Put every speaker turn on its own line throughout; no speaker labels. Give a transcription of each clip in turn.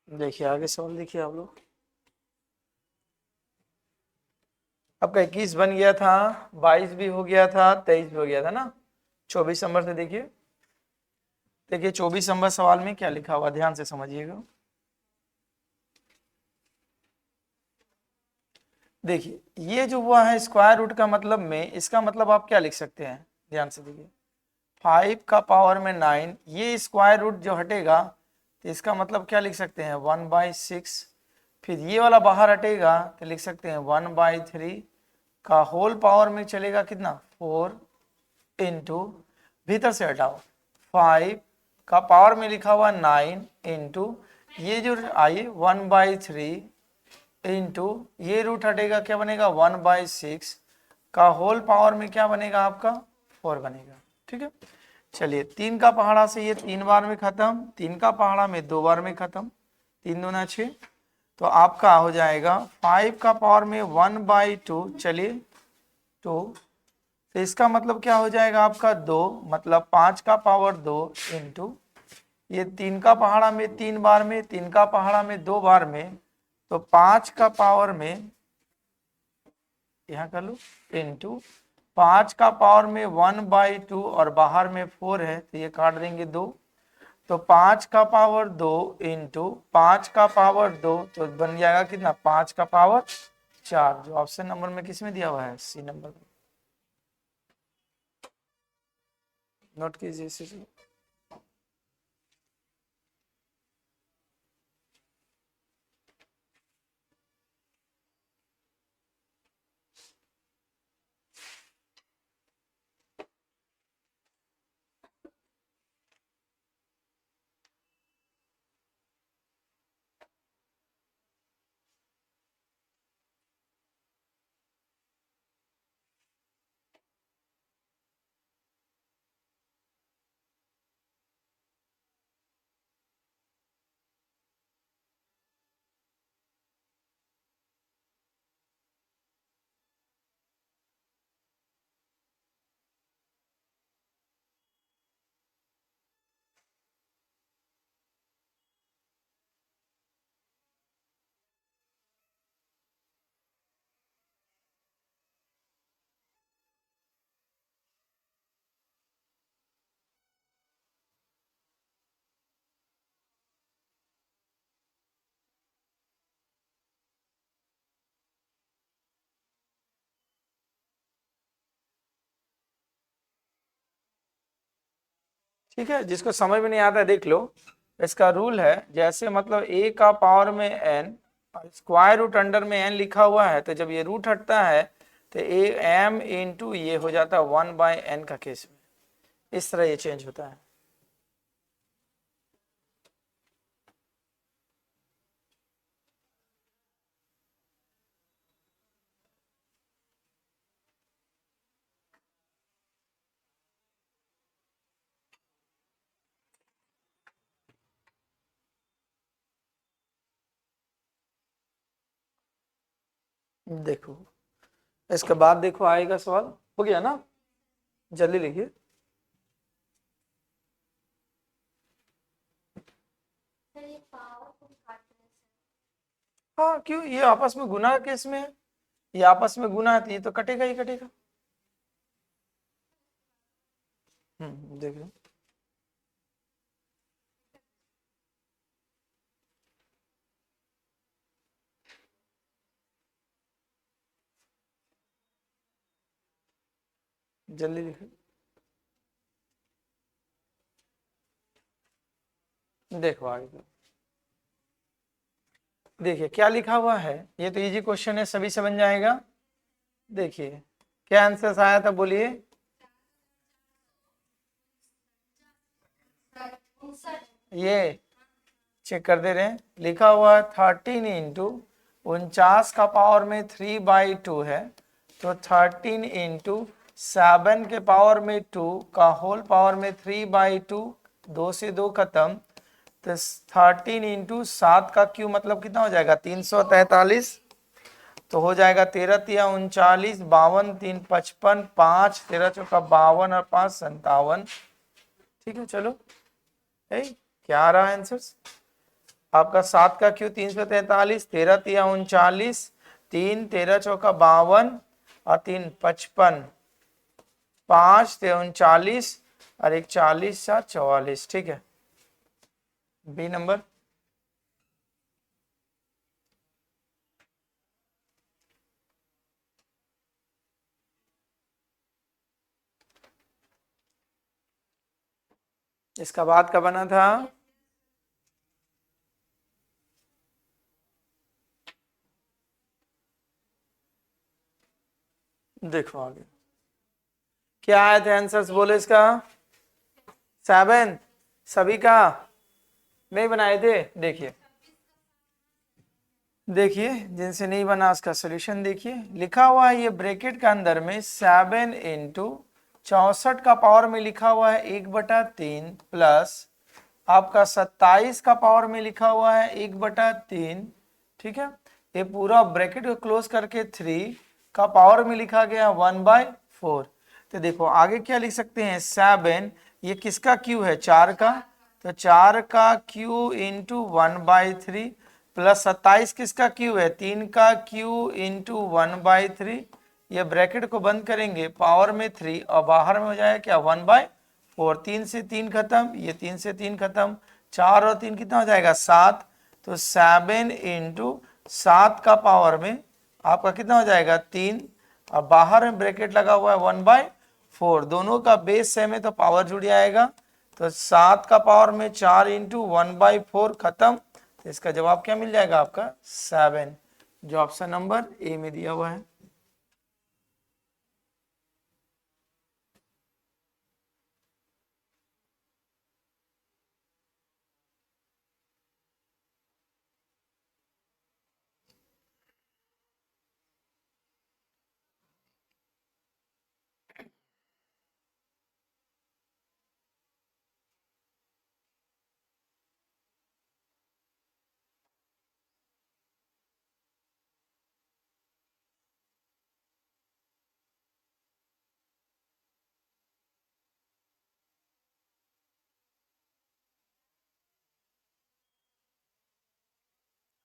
देखिए आगे सवाल देखिए आप लोग। आपका 21 बन गया था, 22 भी हो गया था, 23 भी हो गया था ना। 24 नंबर से देखिए। देखिए 24 नंबर सवाल में क्या लिखा हुआ, ध्यान से समझिएगा। देखिए ये जो हुआ है स्क्वायर रूट का मतलब में, इसका मतलब आप क्या लिख सकते हैं, ध्यान से देखिए। 5 का पावर में 9, ये स्क्वायर रूट जो हटेगा तो इसका मतलब क्या लिख सकते हैं, 1/6। फिर ये वाला बाहर हटेगा तो लिख सकते हैं 1/3 का होल पावर में चलेगा कितना, 4 इंटू, भीतर से हटाओ, 5 का पावर में लिखा हुआ 9 इंटू, ये जो आई 1/3 इंटू, ये रूट हटेगा क्या बनेगा 1/6 का होल पावर में क्या बनेगा आपका 4 बनेगा। ठीक है, चलिए 3 का पहाड़ा से ये 3 बार में खत्म, 3 का पहाड़ा में 2 बार में खत्म, 3 दूना 6। तो आपका हो जाएगा 5 का पावर में 1/2, चलिए 2, तो इसका मतलब क्या हो जाएगा आपका 2, मतलब 5 का पावर 2 इंटू, ये 3 का पहाड़ा में 3 बार में, 3 का पहाड़ा में 2 बार में, तो 5 का पावर में, यहाँ कर लो, इंटू 5 का पावर में 1/2 और बाहर में 4 है तो ये काट देंगे 2, तो 5 का पावर 2 इंटू 5 का पावर 2, तो बन जाएगा कितना 5 का पावर 4, जो ऑप्शन नंबर में किस में दिया हुआ है, सी नंबर में। नोट कीजिए इसे। ठीक है, जिसको समझ में नहीं आता है देख लो, इसका रूल है जैसे मतलब a का पावर में n, स्क्वायर रूट अंडर में n लिखा हुआ है, तो जब ये रूट हटता है तो a m इंटू ये हो जाता है 1/n का केस में, इस तरह ये चेंज होता है। देखो इसके बाद देखो आएगा सवाल, हो गया ना, जल्दी लिखिए। हाँ क्यों, ये आपस में गुना केस में है, ये आपस में गुना है तो ये तो कटेगा ही कटेगा। देखो जल्दी लिखिए। देखो आगे देखिए क्या लिखा हुआ है, ये तो इजी क्वेश्चन है, सभी से बन जाएगा। देखिए क्या आंसर आया था, बोलिए। ये चेक कर दे रहे हैं, लिखा हुआ है 13 इंटू 49 का पावर में 3/2 है, तो 13 इंटू 7 के पावर में 2 का होल पावर में 3/2, 2 से 2 खत्म, तो 13 इंटू 7 का क्यू मतलब कितना हो जाएगा 343, तो हो जाएगा 13 तिया 39, 52 3 55, 5 13 चौका 52 और 5 57। ठीक है चलो, क्या आ रहा है आंसर, आपका 7 का क्यू 343, 13 तिया 39, 3 13 चौका 52 और 3 55, 5 39 और 1 40 7 44। ठीक है, बी नंबर। इसका बाद का बना था देखो आगे क्या आए थे आंसर्स बोले इसका 7 सभी का नहीं बनाए थे। देखिए देखिए जिनसे नहीं बना उसका सोल्यूशन देखिए, लिखा हुआ है ये ब्रैकेट के अंदर में 7 इंटू 64 का पावर में लिखा हुआ है 1/3 प्लस आपका 27 का पावर में लिखा हुआ है 1/3। ठीक है, ये पूरा ब्रैकेट को क्लोज करके 3 का पावर में लिखा गया 1/4। तो देखो आगे क्या लिख सकते हैं 7, ये किसका क्यू है 4 का, तो 4 का क्यू इंटू 1/3 प्लस 27 किसका क्यू है 3 का क्यू इंटू 1/3। ये ब्रैकेट को बंद करेंगे पावर में 3 और बाहर में हो जाएगा क्या 1/4। 3 से 3 खत्म, ये 3 से 3 खत्म, 4 और 3 कितना हो जाएगा 7। तो 7 इंटू 7 का पावर में आपका कितना हो जाएगा 3 और बाहर में ब्रैकेट लगा हुआ है 1/4। दोनों का बेस सेम है तो पावर जुड़ जाएगा। तो 7 का पावर में 4 इंटू 1/4 खत्म। तो इसका जवाब क्या मिल जाएगा आपका 7, जो ऑप्शन नंबर ए में दिया हुआ है।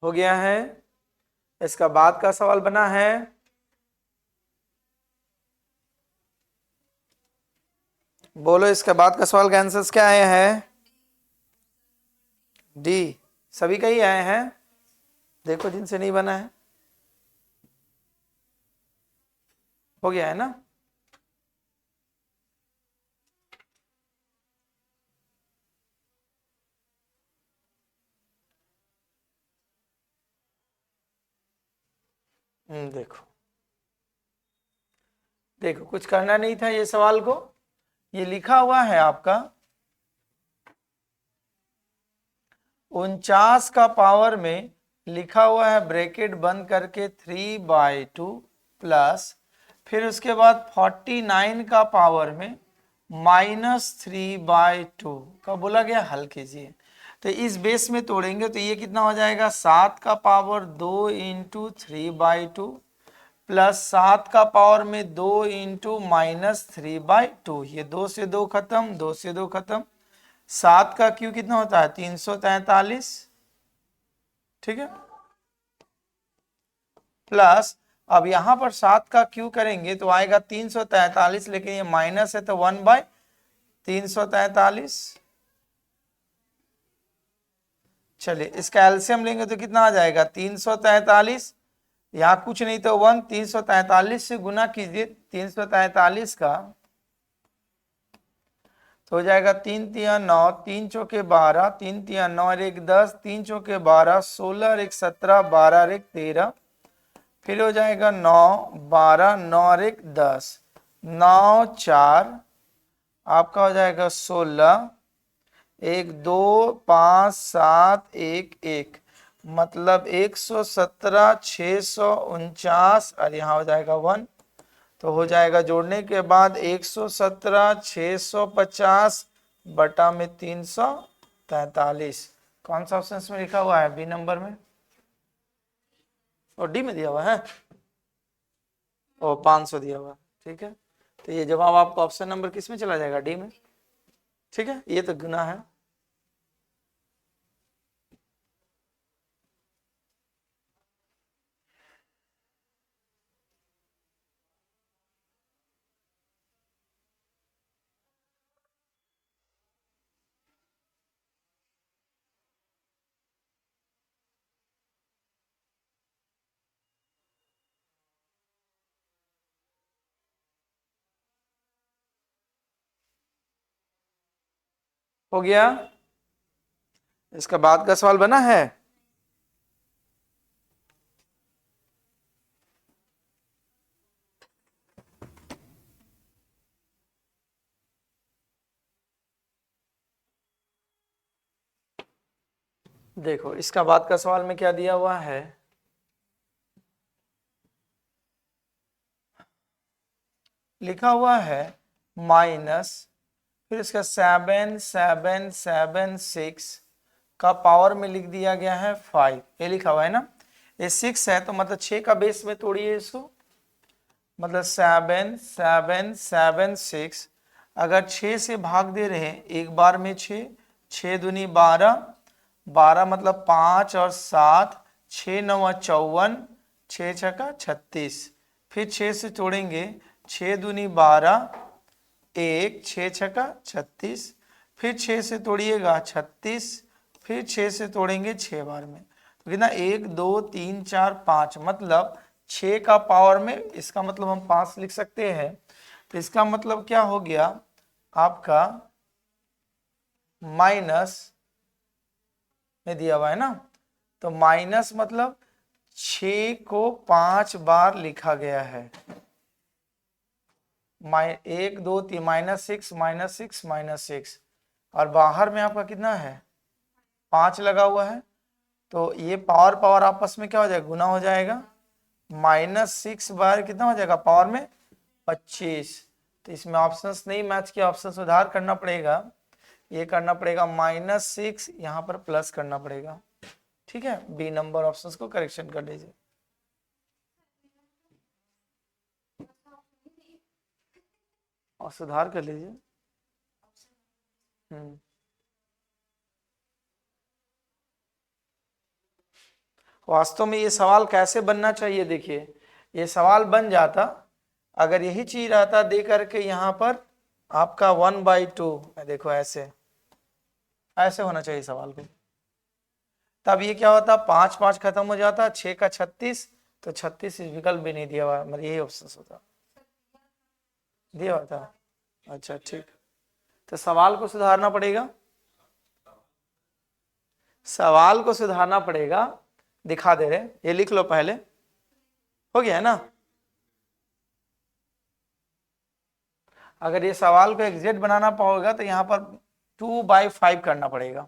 हो गया है। इसका बाद का सवाल बना है बोलो इसके बाद का सवाल का आंसर क्या आया है डी, सभी का ही आए हैं। देखो जिनसे नहीं बना है, हो गया है ना। देखो देखो कुछ करना नहीं था ये सवाल को, ये लिखा हुआ है आपका 49 का पावर में लिखा हुआ है ब्रैकेट बंद करके 3/2 प्लस फिर उसके बाद 49 का पावर में -3/2 का बोला गया हल कीजिए। तो इस बेस में तोड़ेंगे तो ये कितना हो जाएगा 7 का पावर 2 इंटू 3/2 प्लस 7 का पावर में 2 इंटू -3/2। ये 2 से 2 खत्म, 2 से 2 खत्म। 7 का क्यू कितना होता है 343। ठीक है, प्लस अब यहां पर 7 का क्यू करेंगे तो आएगा 343, लेकिन ये माइनस है तो 1/343। चलिए इसका एलसीएम लेंगे तो कितना आ जाएगा 343, यहाँ कुछ नहीं तो 1, 343 से गुना कीजिए 343 का तो हो जाएगा 3 तिया 9, 3 चौके 12, 3 तिया 9 और 1 10, 3 चौके 12, 16 और 1 17, 12 और 1 13, फिर हो जाएगा 9 12, 9 और 1 10, 9 4 आपका हो जाएगा 16, 1 2 5 7 1 1, मतलब 117 649 और यहाँ हो जाएगा 1। तो हो जाएगा जोड़ने के बाद 117 650 बटा में 343। कौन सा ऑप्शन में लिखा हुआ है बी नंबर में और डी में दिया हुआ है और 500 दिया हुआ। ठीक है, तो ये जवाब आपका ऑप्शन नंबर किस में चला जाएगा डी में। ठीक है, ये तो गुना है। हो गया। इसका बाद का सवाल बना है। देखो इसका बाद का सवाल में क्या दिया हुआ है, लिखा हुआ है माइनस, फिर इसका 7 का पावर में लिख दिया गया है 5, ये लिखा हुआ है ना। ये 6 है तो मतलब 6 का बेस में तोड़िए इसको, मतलब 7 अगर 6 से भाग दे रहे हैं एक बार में 6, 6 दूनी 12, 12 मतलब 5 और 7, 6 9 54, 6 छक्का 36, फिर 6 से तोड़ेंगे 6 दूनी 12, 1 6 छक्का 36, फिर 6 से तोड़िएगा 36, फिर 6 से तोड़ेंगे 6 बार में, तो कितना 1 2 3 4 5, मतलब 6 का पावर में, इसका मतलब हम 5 लिख सकते हैं। तो इसका मतलब क्या हो गया आपका, माइनस में दिया हुआ है ना, तो माइनस मतलब 6 को 5 बार लिखा गया है। 1 2 3 -6 और बाहर में आपका कितना है 5 लगा हुआ है, तो ये पावर पावर आपस में क्या हो जाएगा, गुना हो जाएगा। -6 बार कितना हो जाएगा पावर में 25, तो इसमें ऑप्शंस नहीं मैच किया, ऑप्शन सुधार करना पड़ेगा, ये करना पड़ेगा -6, यहाँ पर प्लस करना पड़ेगा। ठीक है, बी नंबर ऑप्शंस को करेक्शन कर लीजिए और सुधार कर लीजिए। वास्तव में ये सवाल कैसे बनना चाहिए, देखिए ये सवाल बन जाता अगर यही चीज रहता दे करके यहाँ पर आपका 1/2, देखो ऐसे ऐसे होना चाहिए सवाल को, तब ये क्या होता 5 5 खत्म हो जाता, 6 का 36, तो 36 इस विकल्प भी नहीं दिया हुआ, मतलब यही ऑप्शन होता, दिया हुआ था। अच्छा ठीक, तो सवाल को सुधारना पड़ेगा, सवाल को सुधारना पड़ेगा, दिखा दे रहे, ये लिख लो पहले, हो गया है ना। अगर ये सवाल को एग्जैक्ट बनाना पाओगे तो यहाँ पर 2/5 करना पड़ेगा।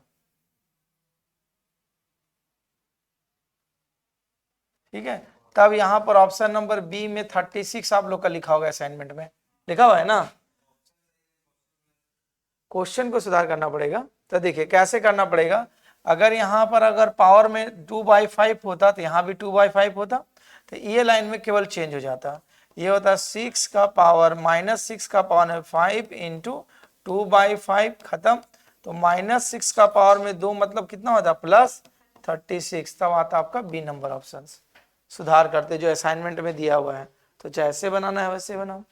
ठीक है, तब यहाँ पर ऑप्शन नंबर बी में 36 आप लोग का लिखा होगा, असाइनमेंट में लिखा हुआ है ना। क्वेश्चन को सुधार करना पड़ेगा, तो देखिए कैसे करना पड़ेगा, अगर यहाँ पर अगर पावर में 2/5 होता तो यहाँ भी 2/5 होता, तो ये लाइन में केवल चेंज हो जाता, ये होता 6 का पावर -6 का पावर में 5 इंटू 2/5 खत्म, तो -6 का पावर में 2 मतलब कितना होता +36, तब आता आपका बी नंबर ऑप्शन। सुधार करते जो असाइनमेंट में दिया हुआ है, तो जैसे बनाना है वैसे बनाओ।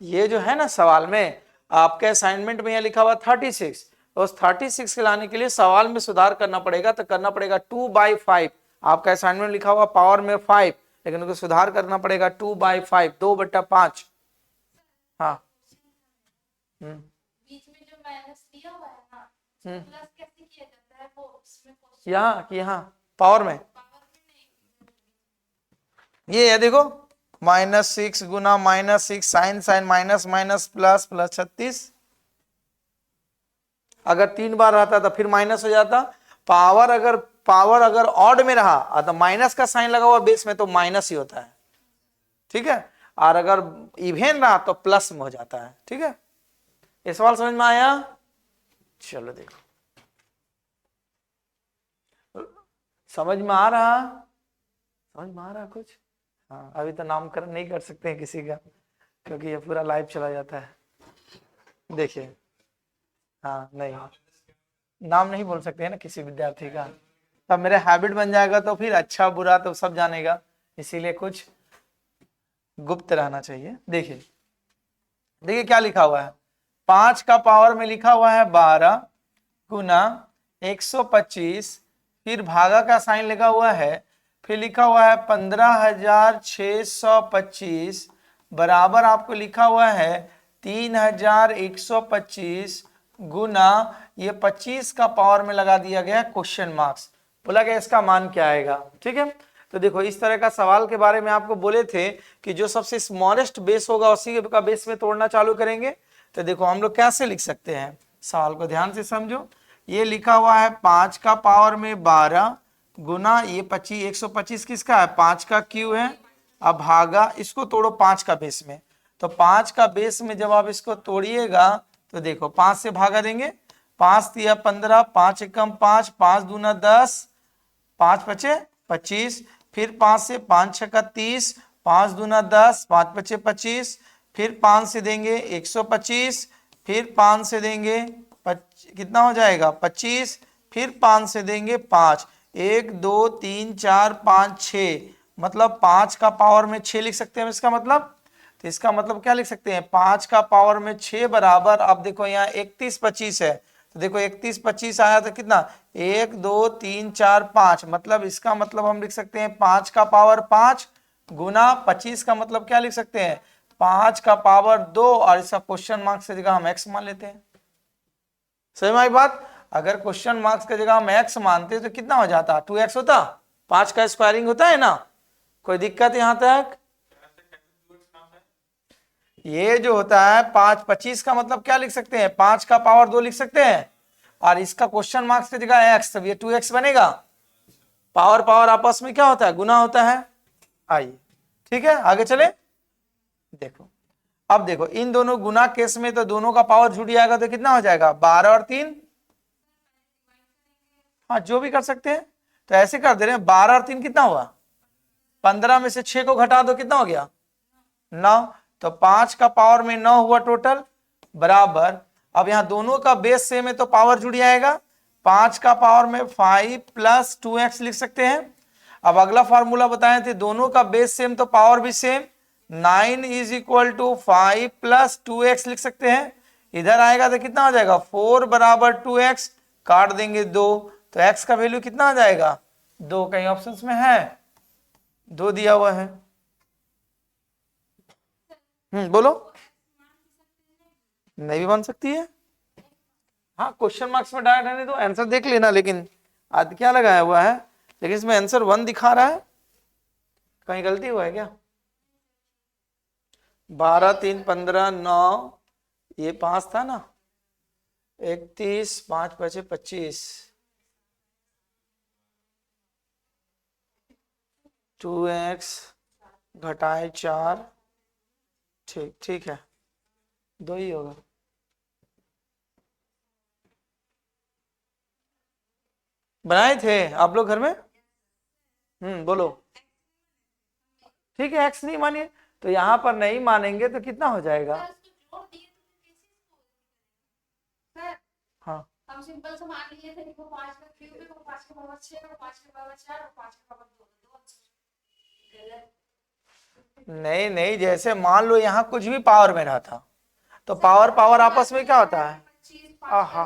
ये जो है ना सवाल में, आपके असाइनमेंट में यह लिखा हुआ 36, तो उस 36 के लाने के लिए सवाल में सुधार करना पड़ेगा, तो करना पड़ेगा 2/5, आपका असाइनमेंट लिखा हुआ पावर में 5, लेकिन उनको सुधार करना पड़ेगा 2/5, 2/5। हाँ
बीच में जो माइनस दिया हुआ है ना, प्लस कैसे किया जाता है वो उसमें
यहाँ कि यहाँ पावर में ये है, देखो -6 गुना -6 sign sign minus minus plus plus 36, अगर 3 बार रहता तो फिर माइनस हो जाता, पावर अगर ऑड में रहा तो माइनस का साइन लगा हुआ बेस में तो माइनस ही होता है। ठीक है, और अगर इवेन रहा तो प्लस में हो जाता है। ठीक है, ये सवाल समझ में आया। चलो देखो, समझ में आ रहा, समझ में आ रहा कुछ। हाँ, अभी तो नामकरण नहीं कर सकते हैं किसी का, क्योंकि ये पूरा लाइव चला जाता है। देखिए, हाँ नहीं, नाम नहीं बोल सकते हैं ना किसी विद्यार्थी का, तब मेरा हैबिट बन जाएगा, तो फिर अच्छा बुरा तो सब जानेगा, इसीलिए कुछ गुप्त रहना चाहिए। देखिए देखिए क्या लिखा हुआ है, 5 का पावर में लिखा हुआ है 12 गुना 125, फिर भागा का साइन लगा हुआ है, फिर लिखा हुआ है 15,625 बराबर आपको लिखा हुआ है 3125 गुना ये 25 का पावर में लगा दिया गया क्वेश्चन मार्क्स, बोला गया इसका मान क्या आएगा। ठीक है, तो देखो इस तरह का सवाल के बारे में आपको बोले थे कि जो सबसे स्मॉलेस्ट बेस होगा उसी का बेस में तोड़ना चालू करेंगे। तो देखो हम लोग कैसे लिख सकते हैं, सवाल को ध्यान से समझो। ये लिखा हुआ है 5 का पावर में 12 गुना ये 25, 125 किसका है, 5 का क्यू है, अब भागा इसको तोड़ो 5 का बेस में। तो 5 का बेस में जब आप इसको तोड़िएगा तो देखो 5 से भागा देंगे, 5 तिया 15, 5 एकम 5, 5 दूना 10, 5 पचे 25, फिर 5 से 5 छक्का 30, 5 दूना 10, 5 पचे 25, फिर 5 से देंगे 125, फिर 5 से देंगे कितना हो जाएगा 25, फिर 5 से देंगे 5, 1 2 3 4 5 6, मतलब 5 का पावर में 6 लिख सकते हैं इसका मतलब। तो इसका मतलब क्या लिख सकते हैं, 5 का पावर में 6 बराबर, अब देखो यहाँ 31 25 है, तो देखो 31 25 आया तो कितना 1 2 3 4 5, मतलब इसका मतलब हम लिख सकते हैं 5 का पावर 5 गुना 25 का मतलब क्या लिख सकते हैं 5 का पावर 2, और इसका क्वेश्चन मार्क्स की जगह हम x मान लेते हैं। सही में बात, अगर क्वेश्चन मार्क्स की जगह हम x मानते तो कितना हो जाता 2x होता, 5 का स्क्वायरिंग होता है ना, कोई दिक्कत यहां तक। ये जो होता है 5 25 का मतलब क्या लिख सकते हैं 5 का पावर 2 लिख सकते हैं, और इसका क्वेश्चन मार्क्स की जगह x, तब ये 2x बनेगा। पावर पावर आपस में क्या होता है, गुना होता है। आइए ठीक है आगे चले, देखो अब देखो इन दोनों गुना केस में तो दोनों का पावर जुड़ जाएगा तो कितना हो जाएगा 12 और 3, हाँ जो भी कर सकते हैं। तो ऐसे कर दे रहे हैं 12 और 3 कितना हुआ 15 में से 6 को घटा दो कितना हो गया 9, तो 5 का पावर में 9 हुआ टोटल बराबर। अब यहाँ दोनों का बेस सेम है तो पावर जुड़ जाएगा, 5 का पावर में 5 प्लस 2x लिख सकते हैं। अब अगला फॉर्मूला बताए थे दोनों का बेस सेम तो पावर भी same, 9 is equal to 5 plus 2x लिख सकते हैं। इधर आएगा तो कितना हो जाएगा 4 बराबर 2x, काट देंगे 2, तो x का वैल्यू कितना आ जाएगा 2, कहीं ऑप्शंस में है 2 दिया हुआ है। बोलो, नहीं भी बन सकती है, हाँ क्वेश्चन मार्क्स में डायरेक्ट रहने दो, आंसर देख लेना, लेकिन आज क्या लगाया हुआ है, लेकिन इसमें आंसर 1 दिखा रहा है, कहीं गलती हुआ है क्या। 12 3 15 9, ये 5 था ना, 31 5 5 25, 2x घटाए 4, ठीक ठीक है 2 ही होगा। बनाए थे आप लोग घर में, बोलो, ठीक है x नहीं मानिए तो यहाँ पर नहीं मानेंगे तो कितना हो जाएगा, हाँ
हम सिंपल से मान लिए थे कि वो 5 का क्यूब है, वो 5 का पावर 6 और 5 का पावर 4 और 5 का पावर 2।
नहीं नहीं, जैसे मान लो यहाँ कुछ भी पावर में रहा था तो पावर पावर आपस में क्या होता है, हाँ हाँ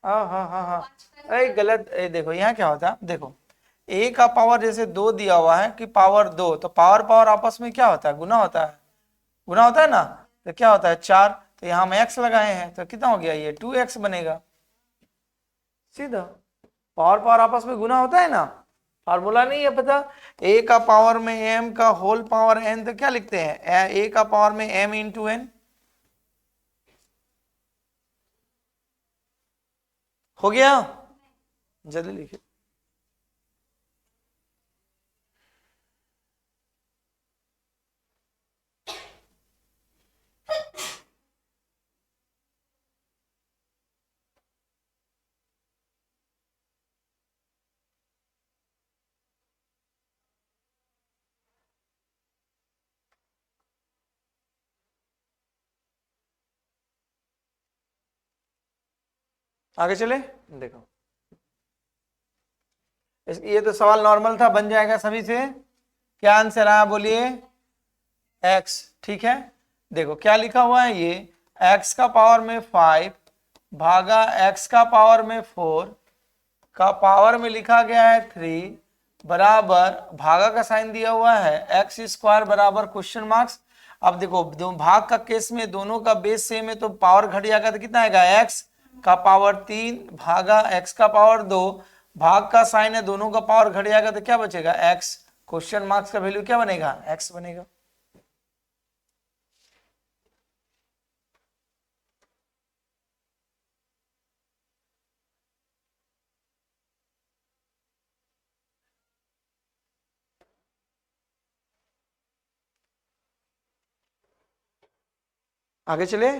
हाँ हाँ, अरे गलत, देखो यहाँ क्या होता है, देखो a का पावर जैसे 2 दिया हुआ है कि पावर 2, तो पावर पावर आपस में क्या होता है गुना होता है, गुना होता है ना, तो क्या होता है 4, तो यहाँ हम x लगाए हैं तो कितना हो गया ये 2x बनेगा, सीधा पावर पावर आपस में गुना होता है ना, फार्मूला नहीं है पता, a का पावर में m का होल पावर n, तो क्या लिखते हैं a का पावर में m इंटू n, हो गया, जल्दी लिखिए। आगे चले, देखो ये तो सवाल नॉर्मल था, बन जाएगा सभी से, क्या आंसर आया बोलिए x, ठीक है। देखो क्या लिखा हुआ है, ये x का पावर में 5 भागा x का पावर में 4 का पावर में लिखा गया है 3 बराबर भागा का साइन दिया हुआ है x स्क्वायर बराबर क्वेश्चन मार्क्स। अब देखो दो भाग का केस में दोनों का बेस सेम है तो पावर घट जाएगा तो कितना आएगा x का पावर 3 भागा x का पावर 2, भाग का साइन है दोनों का पावर घट जाएगा तो क्या बचेगा x, क्वेश्चन मार्क्स का वैल्यू क्या बनेगा x बनेगा। आगे चले।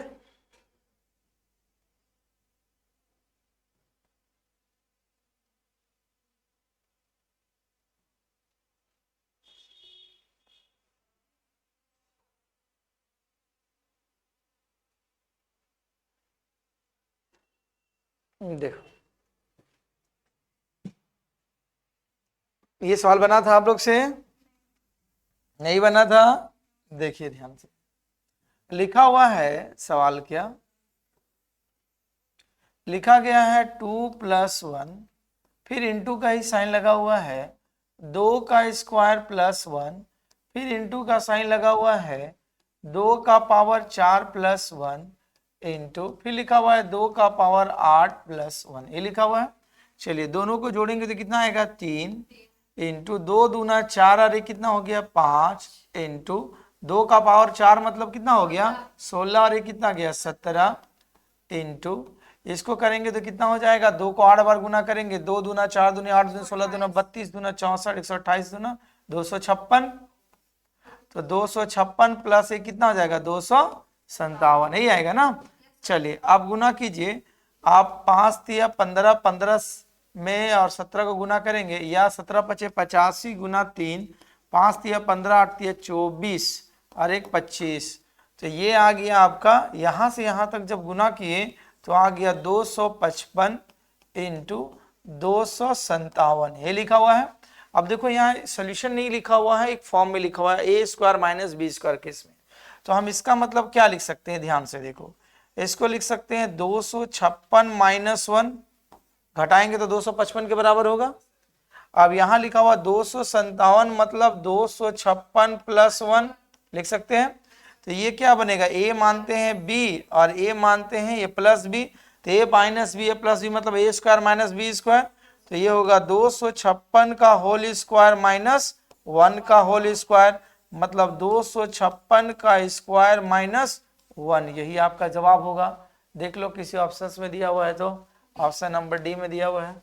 देखो ये सवाल बना था आप लोग से, नहीं बना था? देखिए ध्यान से लिखा हुआ है सवाल, क्या लिखा गया है 2+1, फिर इंटू का ही साइन लगा हुआ है, 2 का स्क्वायर +1, फिर इंटू का साइन लगा हुआ है 2 का पावर 4+1 इंटू, फिर लिखा हुआ है 2 का पावर 8+1, ये लिखा हुआ है। चलिए दोनों को जोड़ेंगे तो कितना आएगा 3 इंटू 2 दूना 4, अरे कितना हो गया 5 इंटू 2 का पावर 4 मतलब कितना हो गया 16, अरे कितना गया 17 इंटू, इसको करेंगे तो कितना हो जाएगा 2 को 8 बार गुना करेंगे, 2 दूना 4 दूनी 8 दूनी 16 दूना 32 दूना 64 128 दूना 256, तो 256 प्लस ये कितना हो जाएगा 257, यही आएगा ना। चलिए अब गुना कीजिए, आप 5 तिया 15, 15 में और 17 को गुना करेंगे, या 17 पचे 85 गुना 3, 5 तिया 15 8 तिया 24 और 1 25, तो ये आ गया आपका, यहां से यहां तक जब गुना किए तो आ गया 255 इंटू 257, ये लिखा हुआ है। अब देखो यहाँ सॉल्यूशन नहीं लिखा हुआ है, एक फॉर्म में लिखा हुआ है A square minus B square case में, तो हम इसका मतलब क्या लिख सकते हैं, ध्यान से देखो, इसको लिख सकते हैं 256 माइनस 1, घटाएंगे तो 255 के बराबर होगा। अब यहाँ लिखा हुआ 257 मतलब 256 प्लस 1 लिख सकते हैं, तो ये क्या बनेगा, ए मानते हैं बी और ए मानते हैं ये प्लस बी, तो ए माइनस बी ए प्लस बी मतलब ए स्क्वायर माइनस बी स्क्वायर, तो ये होगा 256 का होल स्क्वायर माइनस 1 का होल स्क्वायर, मतलब 256 का स्क्वायर माइनस 1, यही आपका जवाब होगा। देख लो किसी ऑप्शन में दिया हुआ है तो ऑप्शन नंबर डी में दिया हुआ है।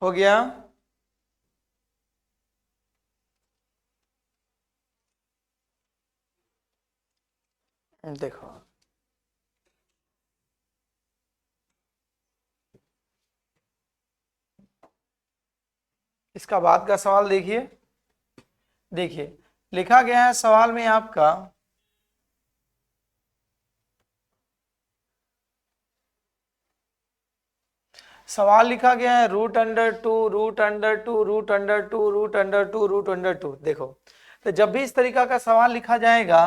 हो गया। देखो इसका बाद का सवाल देखिए, देखिए लिखा गया है सवाल में आपका, सवाल लिखा गया है √2 √2 √2 √2 √2। देखो तो जब भी इस तरीका का सवाल लिखा जाएगा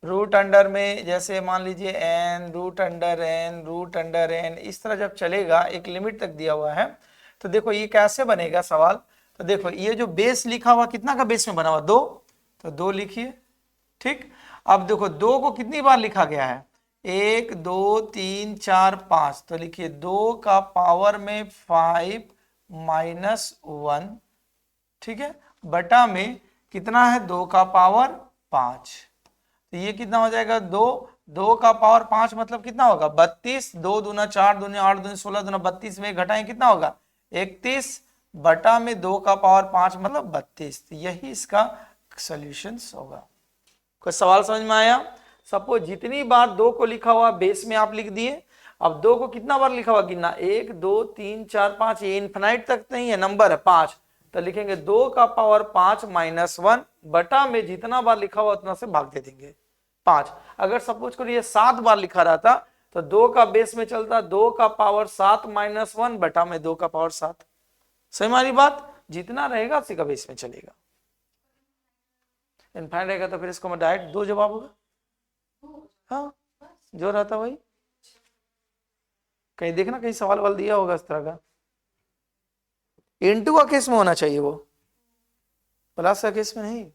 रूट अंडर में, जैसे मान लीजिए n √n इस तरह जब चलेगा, एक लिमिट तक दिया हुआ है, तो देखो ये कैसे बनेगा सवाल, तो देखो ये जो बेस लिखा हुआ कितना का बेस में बना हुआ 2, तो 2 लिखिए, ठीक। अब देखो 2 को कितनी बार लिखा गया है, 1 2 3 4 5, तो लिखिए 2 का पावर में 5 माइनस 1, ठीक है, बटा में कितना है 2 का पावर 5, तो ये कितना हो जाएगा 2 2 का पावर 5 मतलब कितना होगा 32, 2 दूना 4, दूना 8, दूना 16, दूना 32 में घटाएं कितना होगा 31 बटा में 2 का पावर 5 मतलब 32। तो यही इसका सोल्यूशन होगा। कोई सवाल समझ में आया? सपोज जितनी बार 2 को लिखा हुआ बेस में आप लिख दिए, अब 2 को कितना बार लिखा हुआ गिनना 1 2 3 4 5, ये इन्फिनाइट तक नहीं है, नंबर है 5, तो लिखेंगे 2 का पावर 5 माइनस 1 बटा में जितना बार लिखा हुआ उतना से भाग दे देंगे 5। अगर सपोज करिए 7 बार लिखा रहता तो 2 का बेस में चलता 2 का पावर 7 माइनस 1 बटा में 2 का पावर 7। सही हमारी बात, जितना रहेगा उसी का बेस में चलेगा। इनफाइनाइट रहेगा तो फिर इसको मैं डायरेक्ट 2 जवाब होगा। हाँ, जो रहता वही। कहीं देखना कहीं सवाल वाल दिया होगा इस तरह का। इनटू का केस में होना चाहिए वो, प्लस का केस में नहीं।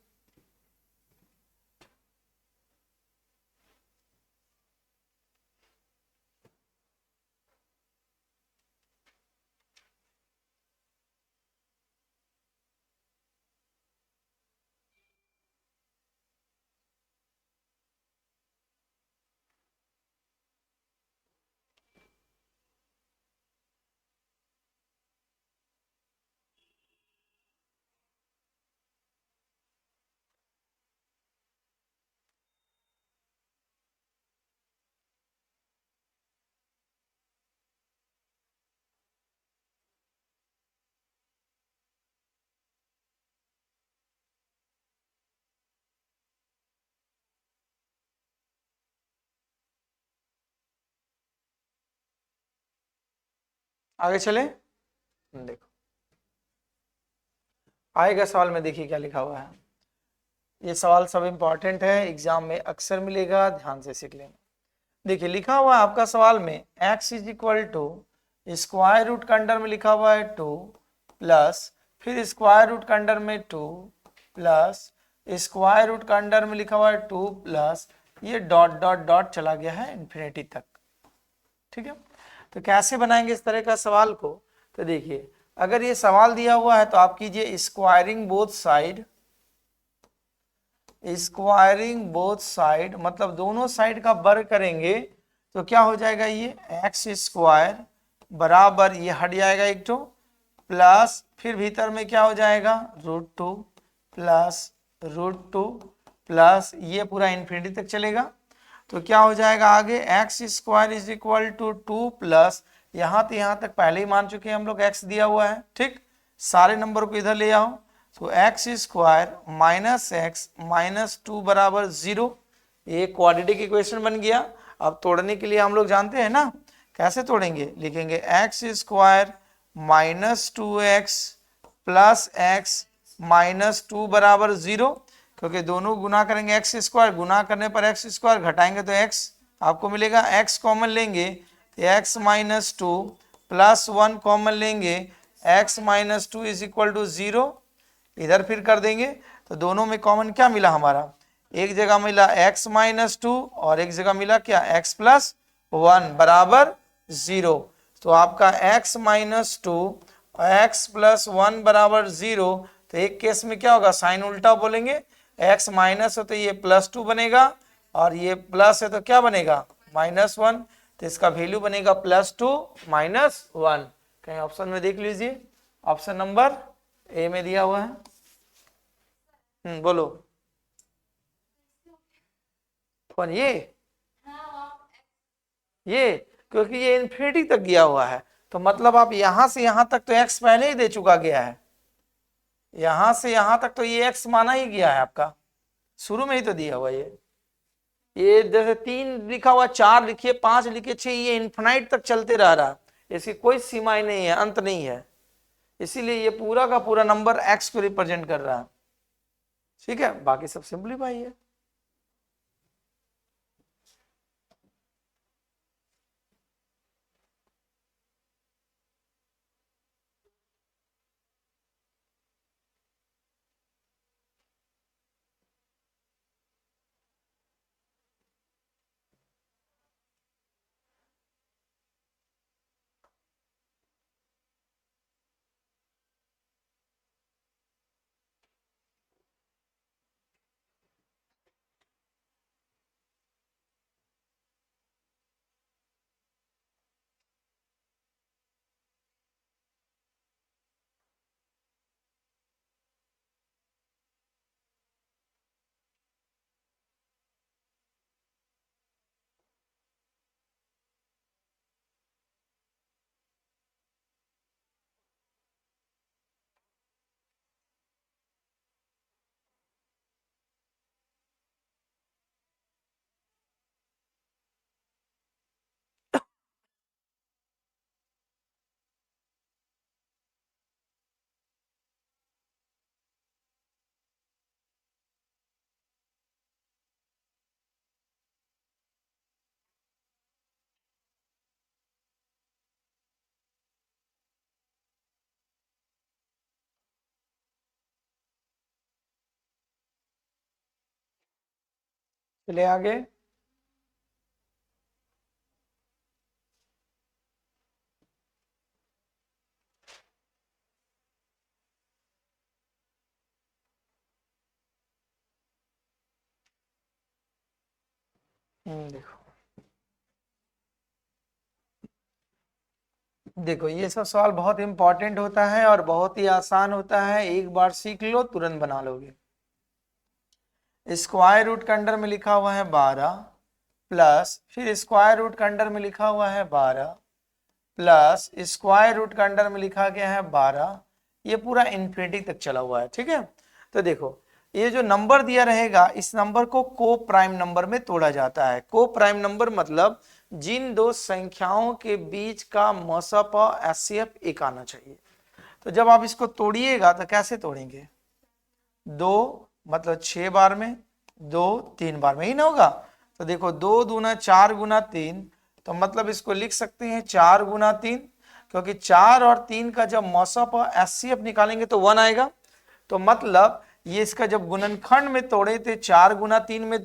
आगे चले, देखो आएगा सवाल में, देखिए क्या लिखा हुआ है। ये सवाल सब इंपॉर्टेंट है, एग्जाम में अक्सर मिलेगा, ध्यान से सीख लेना। देखिए लिखा हुआ है आपका सवाल में x is equal to square root के अंडर में लिखा हुआ है 2 प्लस फिर स्क्वायर रूट के अंडर में 2 प्लस स्क्वायर रूट के अंडर में लिखा हुआ है 2 प्लस ये डॉट डॉट डॉट चला गया है इन्फिनिटी तक। ठीक है, तो कैसे बनाएंगे इस तरह का सवाल को? तो देखिए अगर ये सवाल दिया हुआ है तो आप कीजिए squaring both side, squaring both side मतलब दोनों साइड का वर्ग करेंगे तो क्या हो जाएगा, ये एक्स स्क्वायर बराबर ये हट जाएगा एक तो प्लस फिर भीतर में क्या हो जाएगा √2 प्लस √2 प्लस ये पूरा इन्फिनिटी तक चलेगा। तो क्या हो जाएगा आगे x square is equal to 2 plus यहाँ तो यहाँ तक पहले ही मान चुके हैं हम लोग एक्स दिया हुआ है। ठीक, सारे नंबर को इधर ले आओ तो x square minus x minus 2 बराबर 0। ये क्वाड्रेटिक इक्वेशन बन गया। अब तोड़ने के लिए हम लोग जानते हैं ना कैसे तोड़ेंगे, लिखेंगे x square minus 2x plus x minus 2 बराबर 0, क्योंकि दोनों गुना करेंगे एक्स स्क्वायर, गुना करने पर एक्स स्क्वायर घटाएंगे तो एक्स आपको मिलेगा, एक्स कॉमन लेंगे तो एक्स माइनस 2 प्लस 1 कॉमन लेंगे x minus 2 is equal to 0। इधर फिर कर देंगे तो दोनों में कॉमन क्या मिला हमारा, एक जगह मिला x माइनस 2 और एक जगह मिला क्या x प्लस 1 बराबर 0। तो आपका x माइनस 2 x प्लस 1 बराबर 0। तो एक केस में क्या होगा साइन उल्टा बोलेंगे, x माइनस है तो ये प्लस 2 बनेगा और ये प्लस है तो क्या बनेगा माइनस 1। तो इसका वैल्यू बनेगा प्लस 2 माइनस 1। कहीं ऑप्शन में देख लीजिए, ऑप्शन नंबर ए में दिया हुआ है। बोलो कौन ये, ये क्योंकि ये इन्फिनिटी तक गया हुआ है तो मतलब आप यहां से यहां तक तो x पहले ही दे चुका गया है, यहां से यहां तक तो ये x माना ही गया है आपका, शुरू में ही तो दिया हुआ ये जैसे 3 लिखा हुआ 4 लिखिए 5 लिखिए 6, ये इन्फिनाइट तक चलते रह रहा, इसकी कोई सीमाएं नहीं है, अंत नहीं है, इसीलिए ये पूरा का पूरा नंबर x को रिप्रेजेंट कर रहा है। ठीक है, बाकी सब सिंपलीफाई है। चलिए आगे। देखो देखो ये सब सवाल बहुत इंपॉर्टेंट होता है और बहुत ही आसान होता है, एक बार सीख लो तुरंत बना लोगे। स्क्वायर रूट के अंडर में लिखा हुआ है 12 प्लस, फिर स्क्वायर रूट के अंडर में लिखा हुआ है 12 प्लस स्क्वायर रूट के अंडर में लिखा गया है 12, ये पूरा इन्फिनिटी तक चला हुआ है। ठीक है, तो देखो ये जो नंबर दिया रहेगा इस नंबर को को प्राइम नंबर में तोड़ा जाता है। को प्राइम नंबर मतलब जिन दो संख्याओं के बीच का मसप और एचसीएफ एक आना चाहिए। तो जब आप इसको तोड़िएगा तो कैसे तोड़ेंगे, 2 मतलब 6 बार में, 2 3 बार में ही ना होगा। तो देखो 2 दूना 4 गुना 3, तो मतलब इसको लिख सकते हैं 4 गुना 3, क्योंकि 4 और 3 का जब मौसप और एचसीएफ निकालेंगे तो 1 आएगा। तो मतलब ये इसका जब गुणनखंड में तोड़े थे 4 गुना 3 में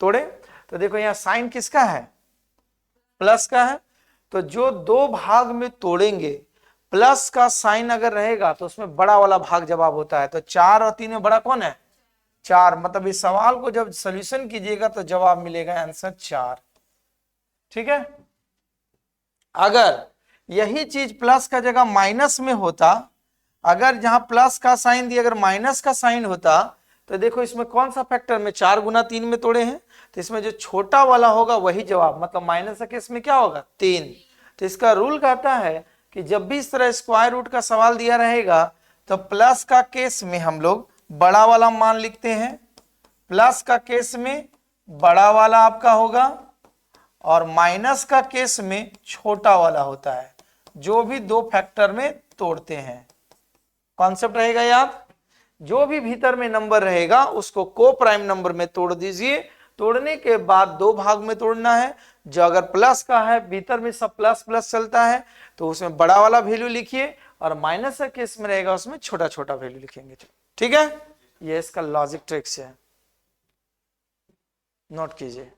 तोड़े, तो देखो यहाँ साइन किसका है, प्लस का है। तो जो दो भाग में तोड़ेंगे प्लस का साइन अगर रहेगा तो उसमें बड़ा वाला भाग जवाब होता है। तो 4 और 3 में बड़ा कौन है, 4, मतलब इस सवाल को जब सॉल्यूशन कीजिएगा तो जवाब मिलेगा आंसर 4। ठीक है, अगर यही चीज प्लस का जगह माइनस में होता, अगर जहां प्लस का साइन दिया अगर माइनस का साइन होता, तो देखो इसमें कौन सा फैक्टर में 4 गुना 3 में तोड़े हैं, तो इसमें जो छोटा वाला होगा वही जवाब, मतलब माइनस का केस में क्या होगा 3। तो इसका रूल कहता है कि जब भी इस तरह स्क्वायर रूट का सवाल दिया रहेगा तो प्लस का केस में हम लोग बड़ा वाला मान लिखते हैं, प्लस का केस में बड़ा वाला आपका होगा और माइनस का केस में छोटा वाला होता है, जो भी दो फैक्टर में तोड़ते हैं। कॉन्सेप्ट रहेगा याद, जो भी भीतर में नंबर रहेगा उसको को प्राइम नंबर में तोड़ दीजिए, तोड़ने के बाद दो भाग में तोड़ना है। जो अगर प्लस का है भीतर में सब प्लस प्लस चलता है तो उसमें बड़ा वाला वैल्यू लिखिए और माइनस का केस में रहेगा उसमें छोटा छोटा वैल्यू लिखेंगे। ठीक है, ये इसका लॉजिक ट्रिक्स है, नोट कीजिए।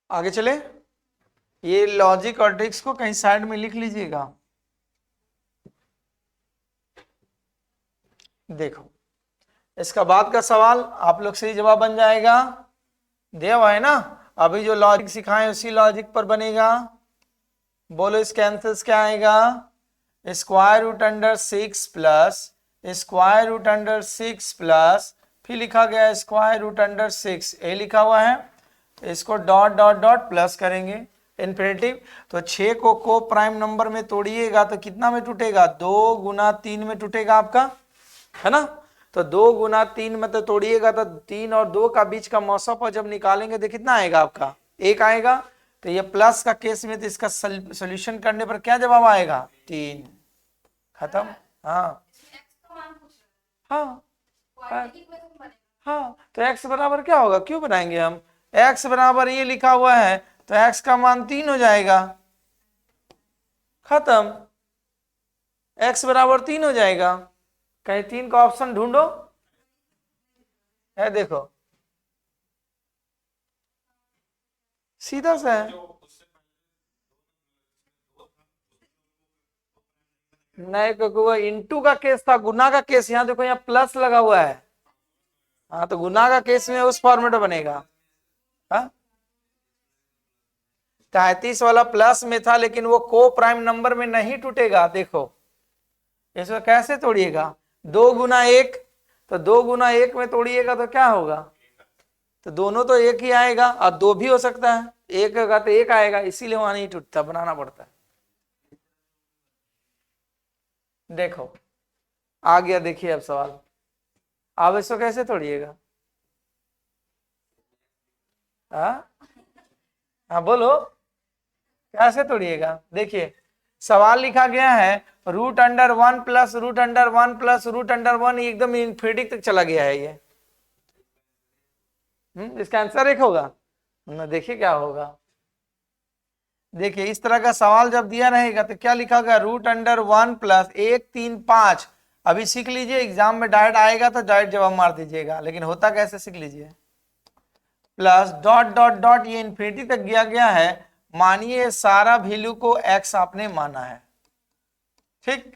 आगे चले, ये लॉजिक और ट्रिक्स को कहीं साइड में लिख लीजिएगा। देखो इसका बाद का सवाल आप लोग से ही जवाब बन जाएगा, दिया हुआ है ना। अभी जो लॉजिक सिखाएं उसी लॉजिक पर बनेगा। बोलो इसके आंसर्स क्या आएगा, square root under 6 plus square root under 6 plus, फिर लिखा गया स्क्वायर रूट अंडर 6, ए लिखा हुआ है, इसको डॉट डॉट डॉट प्लस करेंगे इन्फिनिटिव। तो 6 को प्राइम नंबर में तोड़िएगा तो कितना में टूटेगा, 2 गुना 3 में टूटेगा आपका, है ना। तो 2 गुना 3 में तो तोड़िएगा तो 3 और 2 का बीच का मौसम पर जब निकालेंगे तो कितना आएगा आपका, 1 आएगा। तो ये प्लस का केस में तो इसका सोल्यूशन करने पर क्या जवाब आएगा, 3, खत्म। हाँ हाँ हाँ, तो x बराबर क्या होगा, क्यों बनाएंगे हम, x बराबर ये लिखा हुआ है तो x का मान 3 हो जाएगा, खत्म, x बराबर 3 हो जाएगा। कहीं 3 का ऑप्शन ढूंढो, है देखो सीधा सा है। नहीं, क्योंकि वो इंटू का केस था, गुना का केस। यहाँ देखो यहाँ प्लस लगा हुआ है। हाँ, तो गुना का केस में उस फॉर्मेट में बनेगा। हाँ, 33 वाला प्लस में था, लेकिन वो को प्राइम नंबर में नहीं टूटेगा। देखो इसको कैसे तोड़िएगा, 2 गुना 1, तो 2 गुना 1 में तोड़िएगा तो क्या होगा, तो दोनों तो एक ही आएगा, और 2 भी हो सकता है, एक का तो 1 आएगा, इसीलिए वहां नहीं टूटता, बनाना पड़ता है। देखो आ गया, देखिए अब सवाल। अब इसको कैसे तोड़िएगा? हाँ बोलो, कैसे तोड़िएगा? देखिए सवाल लिखा गया है √1 प्लस √1 प्लस √1, एकदम इन्फिनिटी तक चला गया है ये। इसका आंसर 1 होगा ना? देखिए क्या होगा। देखिए इस तरह का सवाल जब दिया रहेगा तो क्या लिखा होगा, √1 प्लस 1 3 5। अभी सीख लीजिए, एग्जाम में डायरेक्ट आएगा तो डायरेक्ट जवाब मार दीजिएगा, लेकिन होता कैसे सीख लीजिए। प्लस डॉट डॉट डॉट, ये इन्फिनिटी तक गया है। मानिए सारा वैल्यू को x आपने माना है, ठीक।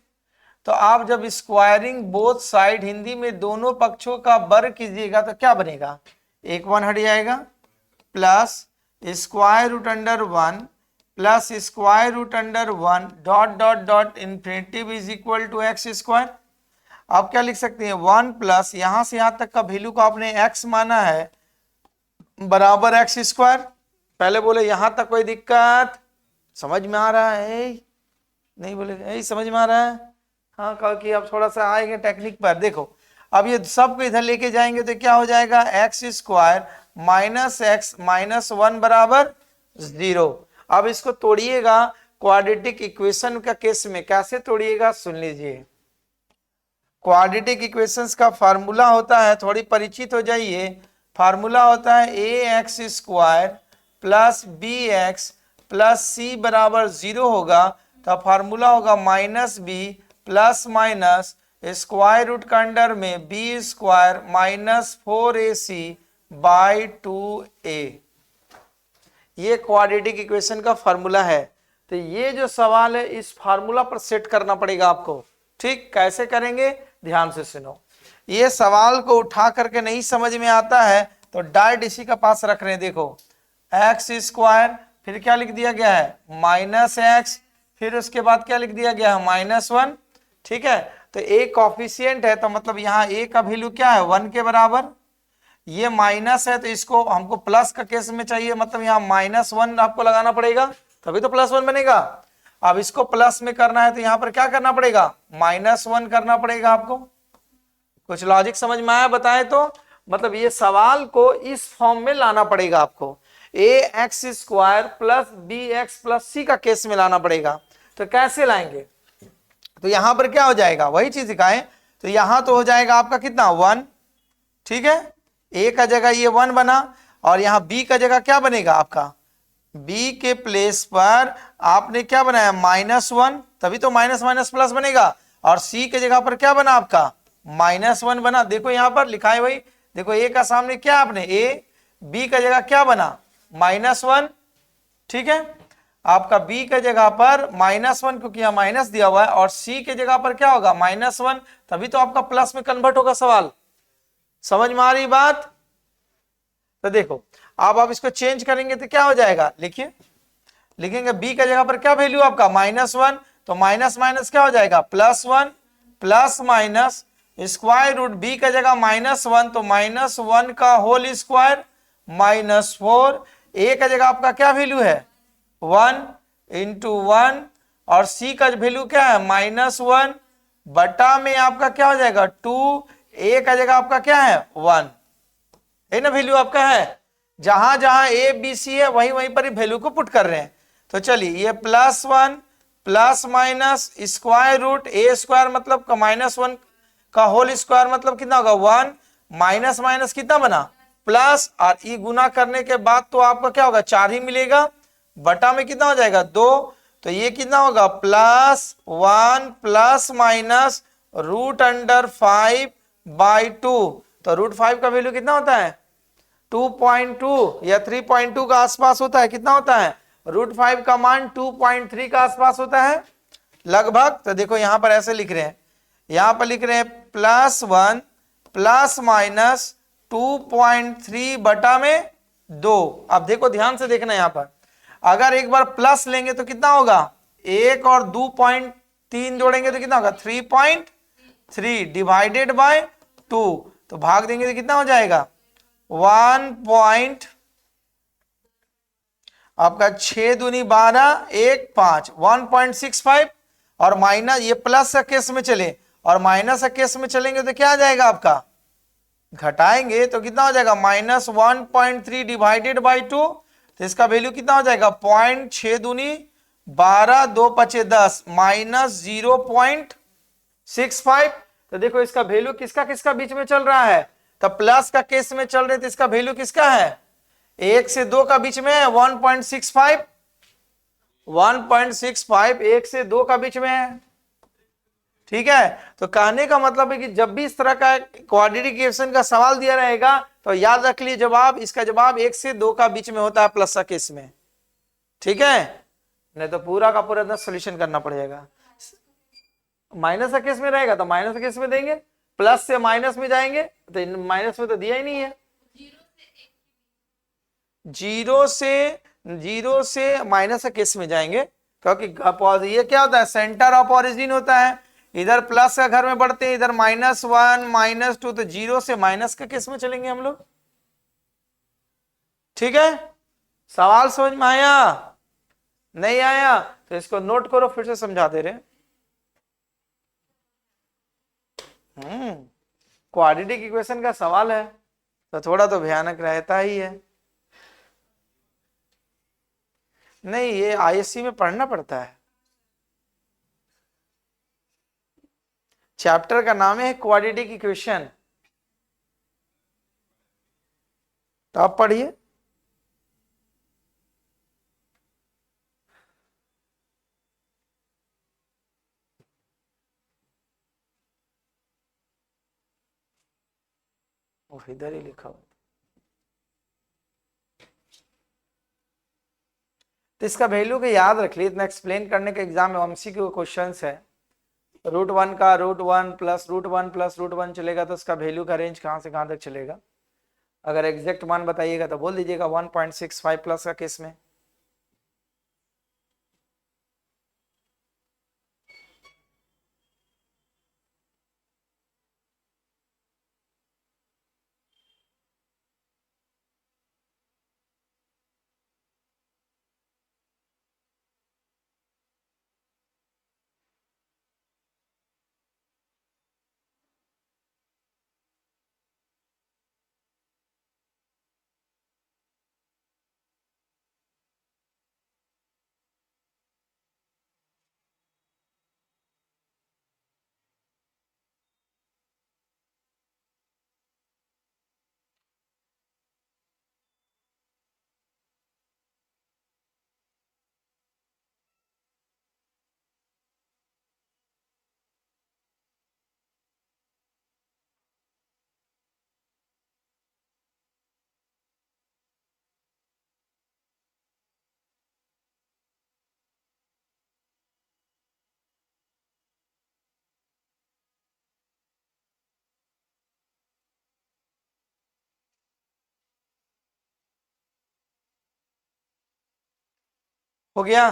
तो आप जब स्क्वायरिंग बोथ साइड, हिंदी में दोनों पक्षों का वर्ग कीजिएगा तो क्या बनेगा, 1 हट जाएगा, plus √1 plus √1 dot dot dot infinity is equal to x²। आप क्या लिख सकते हैं, 1 प्लस यहां से यहां तक का वैल्यू को आपने x माना है बराबर x²। पहले बोले यहां तक कोई दिक्कत, समझ में आ रहा है? नहीं बोले यही समझ में आ रहा है? हाँ, कहा कि अब थोड़ा सा आएंगे टेक्निक पर। देखो अब ये सबको इधर लेके जाएंगे तो क्या हो जाएगा, x² माइनस x माइनस 1 बराबर 0। अब इसको तोड़िएगा क्वाड्रेटिक इक्वेशन का केस में। कैसे तोड़िएगा सुन लीजिए। क्वाड्रेटिक इक्वेशंस का फार्मूला होता है, थोड़ी परिचित हो जाइए। फार्मूला होता है ax² plus bx plus c बराबर 0 होगा, तो फार्मूला होगा -b plus minus square root का अंडर में b² minus 4ac by 2a। ये क्वाड्रेटिक इक्वेशन का फार्मूला है। तो ये जो सवाल है इस फार्मूला पर सेट करना पड़ेगा आपको, ठीक। कैसे करेंगे ध्यान से सुनो। ये सवाल को उठा करके नहीं समझ में आता है तो डायरेक्ट इसी का पास रख रहे हैं। देखो x², फिर क्या लिख दिया गया है -x, फिर उसके बाद क्या लिख दिया गया है -1, ठीक है। तो a कॉफिशिएंट है तो मतलब यहाँ a का वैल्यू क्या है 1 के बराबर। ये माइनस है तो इसको हमको प्लस का केस में चाहिए, मतलब यहाँ -1 आपको लगाना पड़ेगा, तभी तो +1 बनेगा। अब इसको प्लस में करना है तो यहाँ पर क्या करना पड़ेगा, -1 करना पड़ेगा आपको। कुछ लॉजिक समझ में आया बताए तो? मतलब ये सवाल को इस फॉर्म में लाना पड़ेगा आपको, ax² plus bx plus c का केस में लाना पड़ेगा। तो कैसे लाएंगे, तो यहां पर क्या हो जाएगा, वही चीज दिखाएं। तो यहां तो हो जाएगा आपका कितना 1, ठीक है। a का जगह ये 1 बना, और यहां b का जगह क्या बनेगा आपका, b के प्लेस पर आपने क्या बनाया -1, तभी तो माइनस माइनस प्लस बनेगा। और c के जगह पर क्या बना आपका -1 बना। देखो यहां पर लिखा है वही, देखो a का सामने क्या आपने a, b का जगह क्या बना -1, ठीक है। आपका b के जगह पर -1 क्योंकि यहां माइनस दिया हुआ है, और c के जगह पर क्या होगा -1, तभी तो आपका प्लस में कन्वर्ट होगा सवाल। समझ में आ रही बात? तो देखो अब आप इसको चेंज करेंगे तो क्या हो जाएगा, लिखिए, लिखेंगे b का जगह पर क्या वैल्यू आपका -1, तो माइनस माइनस क्या हो जाएगा +1 plus minus square root b का जगह -1 तो -1 का होल स्क्वायर -4। a का जगह आपका क्या वैल्यू है 1 इंटू 1, और c का वैल्यू क्या है -1 बटा में आपका क्या हो जाएगा 2। a का जगह आपका क्या है 1 है ना, वैल्यू आपका है। जहां जहां a b c है वहीं वहीं पर ही वैल्यू को पुट कर रहे हैं। तो चलिए ये +1 plus minus square root a² मतलब का -1 का होल स्क्वायर मतलब कितना होगा 1, माइनस माइनस कितना बना प्लस, और ई गुना करने के बाद तो आपका क्या होगा 4 ही मिलेगा, बटा में कितना हो जाएगा 2। तो ये कितना होगा +1 प्लस माइनस √5 बाई 2। तो √5 का वैल्यू कितना होता है 2.2 या 3.2 का आसपास होता है। कितना होता है √5 का मान 2.3 का आसपास होता है। लगभग। तो देखो यहां पर ऐसे लिख रहे हैं, यहां पर लिख रहे हैं +1 प्लस माइनस 2.3 बटा में 2। अब देखो ध्यान से देखना, यहां पर अगर एक बार प्लस लेंगे तो कितना होगा, 1 और 2.3 जोड़ेंगे तो कितना होगा 3.3 डिवाइडेड बाय 2, तो भाग देंगे तो कितना हो जाएगा 1. आपका 6 दूनी 12 1 5 1.65, और माइनस ये प्लस का केस में चले और माइनस का केस में चलेंगे तो क्या आ जाएगा आपका, घटाएंगे तो कितना हो जाएगा -1.3 डिवाइडेड बाई 2, तो इसका वैल्यू कितना हो जाएगा 0.6 दूनी 12 2 पचे 10 -0.65। तो देखो इसका वैल्यू किसका किसका बीच में चल रहा है, तो प्लस का केस में चल रहे तो इसका वैल्यू किसका है, 1 से 2 का बीच में है 1.65, 1.65 1 से 2 का बीच में है। ठीक है, तो कहने का मतलब है कि जब भी इस तरह का क्वाड्रेटिक इक्वेशन का सवाल दिया रहेगा तो याद रख लीजिए जवाब, इसका जवाब 1 से 2 का बीच में होता है प्लस का केस में। ठीक है, नहीं तो पूरा का पूरा सोल्यूशन करना पड़ेगा। माइनस का केस में रहेगा तो माइनस के केस में देंगे, प्लस से माइनस में जाएंगे तो माइनस में तो दिया ही नहीं है। जीरो से माइनस के केस में जाएंगे, क्योंकि ये क्या होता है सेंटर ऑफ ओरिजिन होता है, इधर प्लस का घर में बढ़ते हैं, इधर -1 -2, तो जीरो से माइनस के केस में चलेंगे हम लोग। ठीक है, सवाल समझ में आया, नहीं आया तो इसको नोट करो, फिर से समझा दे रहे। क्वाड्रेटिक इक्वेशन का सवाल है तो थोड़ा तो भयानक रहता ही है। नहीं, ये आईएससी में पढ़ना पड़ता है, चैप्टर का नाम है क्वाड्रेटिक इक्वेशन, तो आप पढ़िए। वो इधर ही लिखा हुआ, तो इसका वैल्यू को याद रख लिए, इतना एक्सप्लेन करने के एग्जाम में एमसीक्यू क्वेश्चन है। √1 का √1 प्लस √1 प्लस √1 चलेगा तो उसका वैल्यू का रेंज कहां से कहां तक चलेगा, अगर एग्जैक्ट मान बताइएगा तो बोल दीजिएगा 1.65 प्लस का केस में। हो गया,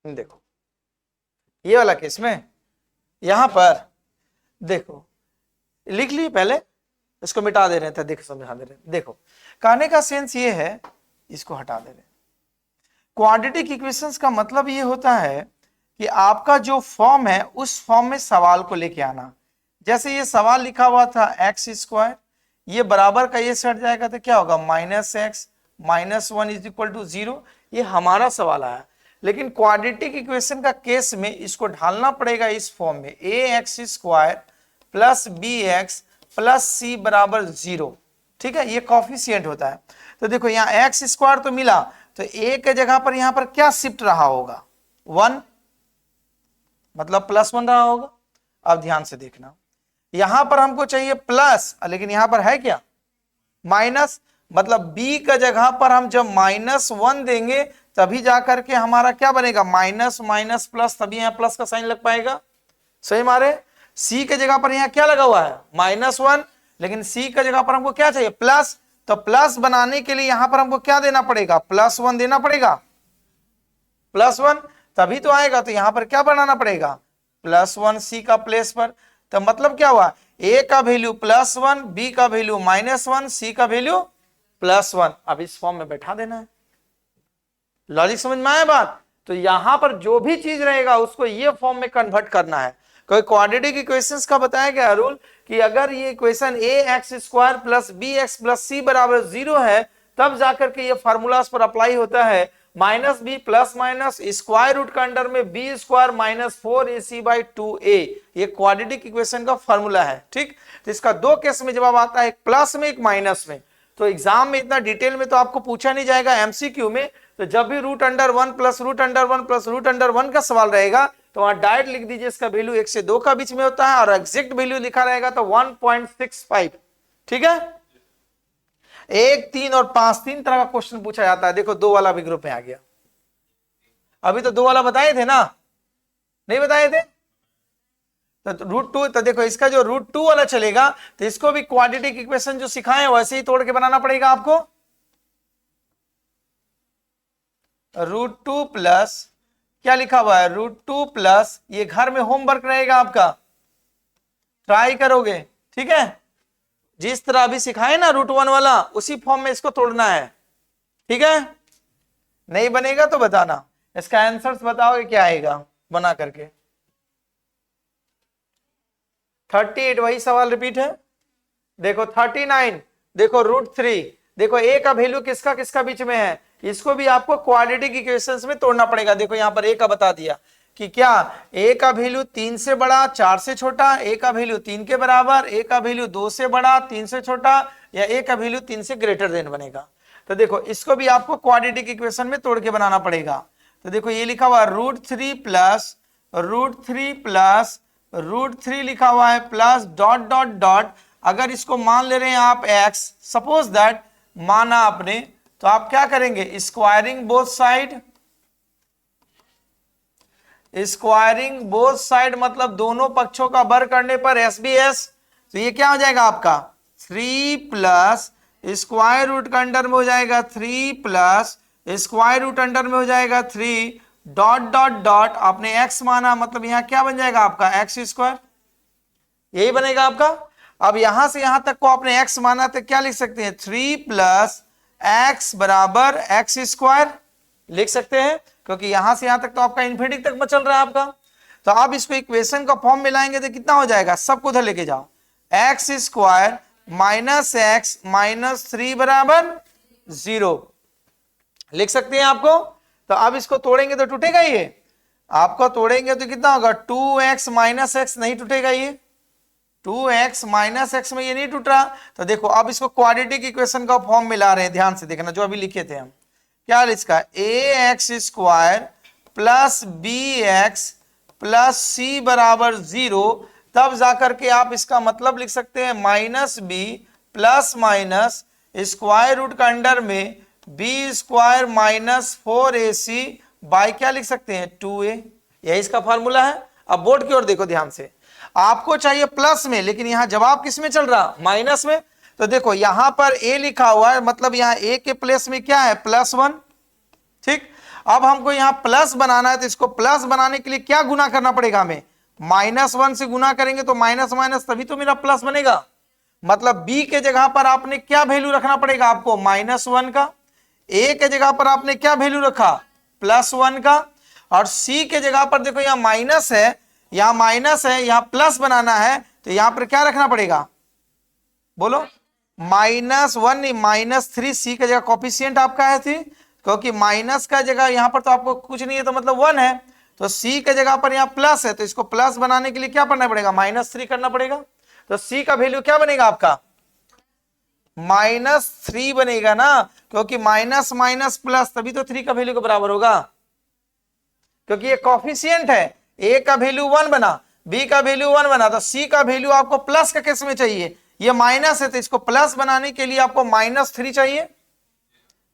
देखो ये वाला केस में यहां पर देखो लिख लिए पहले, इसको मिटा दे रहे थे, देखो समझा दे रहे। देखो कहने का सेंस ये है, इसको हटा दे रहे। क्वाड्रेटिक इक्वेशंस का मतलब ये होता है कि आपका जो फॉर्म है उस फॉर्म में सवाल को लेके आना। जैसे ये सवाल लिखा हुआ था एक्स स्क्वायर, ये बराबर का ये सेट जाएगा तो क्या होगा -x -1 इज इक्वल टू 0। ये हमारा सवाल आया, लेकिन क्वाड्रेटिक इक्वेशन का केस में इसको ढालना पड़ेगा इस फॉर्म में, ax square plus bx plus c बराबर 0। ठीक है, ये कॉफिशिएंट होता है। तो देखो यहाँ एक्स स्क्वायर तो मिला, तो a के जगह पर यहां पर क्या शिफ्ट रहा होगा, 1, मतलब +1 रहा होगा। अब ध्यान से देखना, यहां पर हमको चाहिए प्लस, लेकिन यहां पर है क्या माइनस, मतलब b का जगह पर हम जब -1 देंगे तभी जाकर के हमारा क्या बनेगा, माइनस माइनस प्लस, तभी यहां प्लस का साइन लग पाएगा। सही मारे, c के जगह पर यहां क्या लगा हुआ है -1, लेकिन c का जगह पर हमको क्या चाहिए प्लस, तो प्लस बनाने के लिए यहां पर हमको क्या देना पड़ेगा, +1 देना पड़ेगा, +1 तभी तो आएगा। तो यहां पर क्या बनाना पड़ेगा, +1 c का प्लेस पर। तो मतलब क्या हुआ, a का वैल्यू +1, b का वैल्यू -1, c का वैल्यू +1। अब इस फॉर्म में बैठा देना है। लॉजिक समझ में आया बात। तो यहां पर जो भी चीज रहेगा उसको ये फॉर्म में कन्वर्ट करना है। कोई क्वाड्रेटिक इक्वेशंस का बताया गया रूल कि अगर ये equation ax square plus bx plus c बराबर 0 है, तब जाकर के ये फार्मूलास पर अप्लाई होता है, -b plus minus square root का अंडर में b स्क्वायर -4ac/2a। ये क्वाड्रेटिक इक्वेशन का फार्मूला है। ठीक, तो इसका दो केस में जवाब आता है, एक प्लस में एक माइनस में। तो एग्जाम में इतना डिटेल में तो आपको पूछा नहीं जाएगा, एमसीक्यू में तो जब भी √1 प्लस √1 प्लस √1 का सवाल रहेगा तो वहां डायरेक्ट लिख दीजिए इसका वैल्यू 1 से 2 का बीच में होता है, और एग्जैक्ट वैल्यू लिखा रहेगा तो 1.65। ठीक है, 1, 3 और 5 तीन तरह का क्वेश्चन पूछा जाता है। देखो 2 वाला भी ग्रुप में आ गया। अभी तो 2 वाला बताए थे ना, नहीं बताए थे, तो √2, तो देखो इसका जो √2 वाला चलेगा तो इसको भी क्वाड्रेटिक इक्वेशन जो सिखाए वैसे ही तोड़ के बनाना पड़ेगा आपको। √2 प्लस क्या लिखा हुआ है, √2 प्लस, ये घर में होमवर्क रहेगा आपका, ट्राई करोगे। ठीक है, जिस तरह अभी सिखाए ना √1 वाला उसी फॉर्म में इसको तोड़ना है। ठीक है, नहीं बनेगा तो बताना, इसका आंसर्स बताओगे क्या आएगा बना करके। 38 वही सवाल रिपीट है। देखो 39, देखो √3, देखो a का वैल्यू किसका किसका बीच में है, इसको भी आपको क्वाड्रेटिक इक्वेशंस में तोड़ना पड़ेगा। देखो यहाँ पर a का बता दिया कि क्या a का वैल्यू 3 से बड़ा 4 से छोटा, a का वैल्यू 3 के बराबर, a का वैल्यू 2 से बड़ा 3 से छोटा, या a का वैल्यू 3 से ग्रेटर देन बनेगा। तो देखो इसको भी आपको क्वाड्रेटिक इक्वेशन में तोड़ के बनाना पड़ेगा। तो देखो ये लिखा हुआ √3 प्लस √3 लिखा हुआ है प्लस डॉट डॉट डॉट, अगर इसको मान ले रहे हैं आप x, सपोज दैट माना आपने, तो आप क्या करेंगे, स्क्वायरिंग बोथ साइड मतलब दोनों पक्षों का वर्ग करने पर SBS। तो ये क्या हो जाएगा आपका 3 प्लस स्क्वायर रूट का अंडर में हो जाएगा 3 प्लस स्क्वायर रूट अंडर में हो जाएगा 3 डॉट डॉट डॉट, आपने x माना मतलब यहां क्या बन जाएगा आपका x स्क्वायर, यही बनेगा आपका। अब यहां से यहां तक को आपने x माना तो क्या लिख सकते हैं, 3 प्लस x बराबर x स्क्वायर लिख सकते हैं, क्योंकि यहां से यहां तक तो आपका इन्फिनिटी तक चल रहा है आपका। तो आप इसको इक्वेशन का फॉर्म में लाएंगे तो कितना हो जाएगा, सबको उधर लेके जाओ, x square minus x minus 3 बराबर 0 लिख सकते हैं आपको। तो अब इसको तोड़ेंगे तो टूटेगा ये, आपको तोड़ेंगे तो कितना होगा 2x माइनस x, नहीं टूटेगा ये 2x माइनस x में ये नहीं टूट रहा। तो देखो अब इसको क्वाड्रेटिक इक्वेशन का फॉर्म में ला रहे हैं, ध्यान से देखना जो अभी लिखे थे हम, क्या इसका ax square plus bx plus c बराबर 0, तब जाकर के आप इसका मतलब लिख सकते हैं -b plus minus square root का अंडर में b square minus 4ac by क्या लिख सकते हैं 2a, यही इसका फॉर्मूला है। अब बोर्ड की ओर देखो ध्यान से, आपको चाहिए प्लस में, लेकिन यहां जवाब किस में चल रहा, माइनस में। तो देखो यहां पर ए लिखा हुआ है, मतलब यहां ए के प्लेस में क्या है, +1। ठीक, अब हमको यहां प्लस बनाना है, तो इसको प्लस बनाने के लिए क्या गुना करना पड़ेगा हमें, -1 से गुना करेंगे तो माइनस माइनस तभी तो मेरा प्लस बनेगा। मतलब बी के जगह पर आपने क्या वैल्यू रखना पड़ेगा आपको, -1 का। ए के जगह पर आपने क्या वैल्यू रखा, +1 का। और सी के जगह पर देखो यहाँ माइनस है, यहाँ माइनस है, यहाँ प्लस बनाना है, तो यहाँ पर क्या रखना पड़ेगा, बोलो, -1 नहीं, -3। सी का जगह कॉफिशिएंट आपका है थी, क्योंकि माइनस का जगह यहाँ पर तो आपको कुछ नहीं है, तो मतलब 1 है। तो सी के जगह पर यहाँ प्लस है, तो इसको प्लस बनाने के लिए क्या करना पड़ेगा, -3 करना पड़ेगा। तो सी का वैल्यू क्या बनेगा आपका, -3 बनेगा ना, क्योंकि माइनस माइनस प्लस तभी तो 3 का वैल्यू के बराबर होगा, क्योंकि ये कॉफिशिएंट है। ए का वैल्यू 1 बना, बी का वैल्यू 1 बना, तो सी का वैल्यू आपको प्लस का केस में चाहिए। ये माइनस है, तो इसको प्लस बनाने के लिए आपको -3 चाहिए,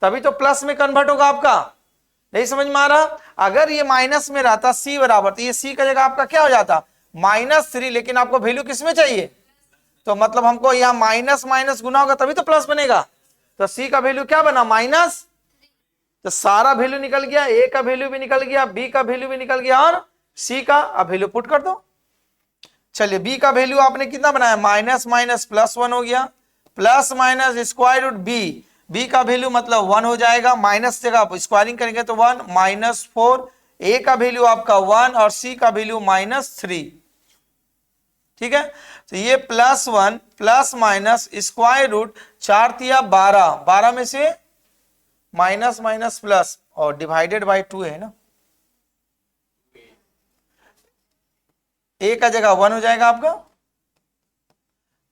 तभी तो प्लस में कन्वर्ट होगा आपका। नहीं समझ में आ रहा, अगर ये माइनस में रहता सी बराबर, तो ये सी का जगह आपका क्या हो जाता, -3, लेकिन आपको वैल्यू किस में चाहिए, तो मतलब हमको यहाँ माइनस माइनस गुना होगा तभी तो प्लस बनेगा। तो सी का वैल्यू क्या बना, माइनस। तो सारा वैल्यू निकल गया, ए का वैल्यू भी निकल गया, बी का वैल्यू भी निकल गया, और सी का अब वैल्यू पुट कर दो। चलिए बी का वैल्यू आपने कितना बनाया, माइनस माइनस +1 हो गया, plus minus square root b, b का वैल्यू मतलब 1 हो जाएगा, माइनस जगह आप स्क्वायरिंग करेंगे तो 1, -4। ए का वैल्यू आपका 1 और सी का वैल्यू -3। ठीक है, तो ये +1 प्लस माइनस स्क्वायर रूट 4 तिया 12, 12 में से माइनस माइनस प्लस और डिवाइडेड बाय 2 है ना, ए का जगह 1 हो जाएगा आपका।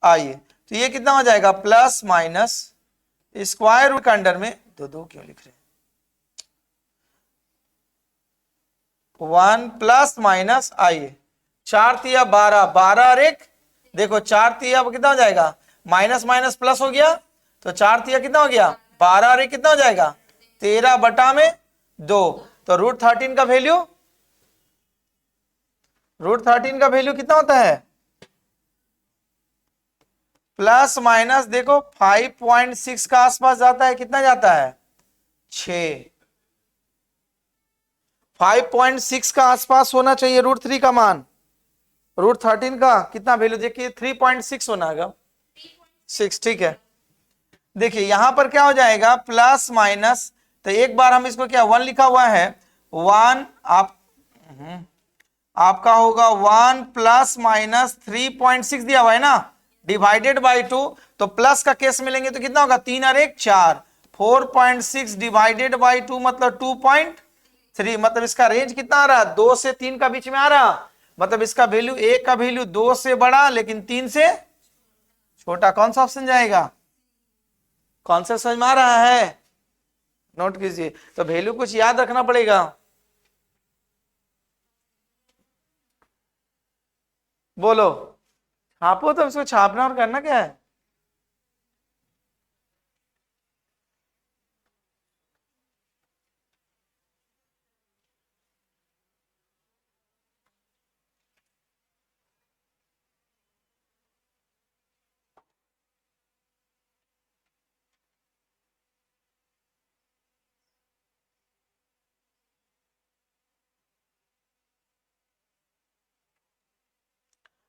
आइए, तो ये कितना हो जाएगा, प्लस माइनस स्क्वायर रूट के अंडर में दो दो क्यों लिख रहे हैं, 1 प्लस माइनस, आइए 4 तिया 12, 12 और 1, देखो 4 तिया कितना हो जाएगा, माइनस माइनस प्लस हो गया, तो 4 तिया कितना हो गया, 12 और 1 कितना हो जाएगा, 13/2। तो √13 का वैल्यू, √13 का वैल्यू कितना होता है, प्लस माइनस देखो 5.6 का आसपास जाता है, कितना जाता है, 6। 5.6 का आसपास होना चाहिए √3 का मान, √13 का कितना वैल्यू देखिए, 3.6 होना है, 6, ठीक है। देखिए यहां पर क्या हो जाएगा, प्लस माइनस, तो एक बार हम इसको क्या 1 लिखा हुआ है, 1 आपका होगा 1 प्लस माइनस 3.6 दिया हुआ है ना, डिवाइडेड बाय 2, तो प्लस का केस मिलेंगे तो कितना होगा, 3 और 1 4, 4.6 डिवाइडेड बाय 2 मतलब 2.3, मतलब इसका रेंज कितना आ रहा, 2 से 3 का बीच में आ रहा, मतलब इसका वैल्यू, ए का वैल्यू 2 से बड़ा लेकिन 3 से छोटा। कौन सा ऑप्शन जाएगा, कौन सा समझ में आ रहा है, नोट कीजिए। तो वैल्यू कुछ याद रखना पड़ेगा, बोलो, छापो, तो इसको छापना और करना क्या है,